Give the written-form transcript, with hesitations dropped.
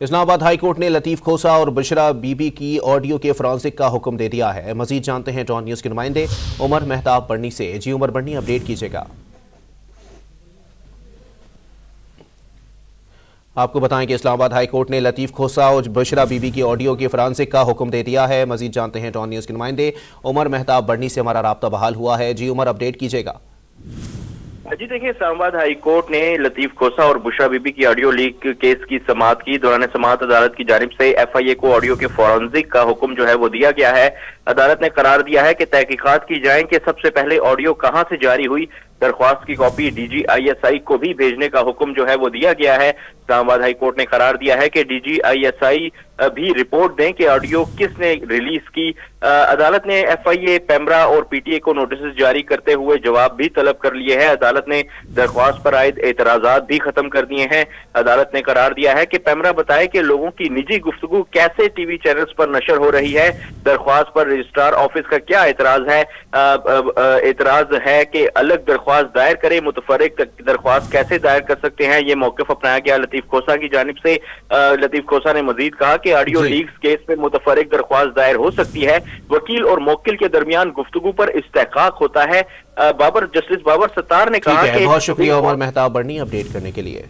Islamabad high court ने लतीफ खोसा और बशरा बीबी की ऑडियो के फॉरेंसिक का हुक्म दे दिया है। मजीद जानते हैं डॉन न्यूज़ के नुमाइंदे उमर मेहताब बर्नी से। जी उमर बर्नी, अपडेट कीजिएगा। आपको बताएं कि इस्लामाबाद हाई कोर्ट ने लतीफ खोसा और बशरा बीबी की ऑडियो के फॉरेंसिक का हुक्म दे दिया है। मजीद जानते हैं डॉन न्यूज़ के नुमाइंदे उमर मेहताब बर्नी से। हमारा राब्ता बहाल हुआ है। जी उमर, अपडेट कीजिएगा। जी देखिए, इस्लामाबाद हाई कोर्ट ने लतीफ खोसा और बुशरा बीबी की ऑडियो लीक केस की समाअत की। दौरान समाअत अदालत की जानिब से FIA को ऑडियो के फॉरेंसिक का हुक्म जो है वो दिया गया है। अदालत ने करार दिया है कि तहकीकात की जाए कि सबसे पहले ऑडियो कहां से जारी हुई। दरख्वास्त की कॉपी DGISI को भी भेजने का हुक्म जो है वो दिया गया है। इस्लामाबाद हाई कोर्ट ने करार दिया है कि DGISI भी रिपोर्ट दें कि ऑडियो किसने रिलीज की। अदालत ने FIA, पेमरा और PTA को नोटिस जारी करते हुए जवाब भी तलब कर लिए हैं। अदालत ने दरख्वास्त पर आयद एतराजात भी खत्म कर दिए हैं। अदालत ने करार दिया है कि पेमरा बताए कि लोगों की निजी गुफ्तगू कैसे टीवी चैनल्स पर नशर हो रही है। दरख्वास्त पर रजिस्ट्रार ऑफिस का क्या एतराज है। एतराज है कि अलग दरख्वास्त दायर करे, मुतफर्रिक दरख्वास्त कैसे दायर कर सकते हैं। ये मौक़िफ़ अपनाया गया लतीफ खोसा की जानिब से। लतीफ खोसा ने मजीद कहा कि ऑडियो लीक्स केस में मुतफर्रिक दरख्वास्त दायर हो सकती है। वकील और मुवक्किल के दरमियान गुफ्तगू पर इस्तेहकाक होता है। जस्टिस बाबर सत्तार ने कहा कि बहुत शुक्रिया उमर मेहताब बर्नी अपडेट करने के लिए।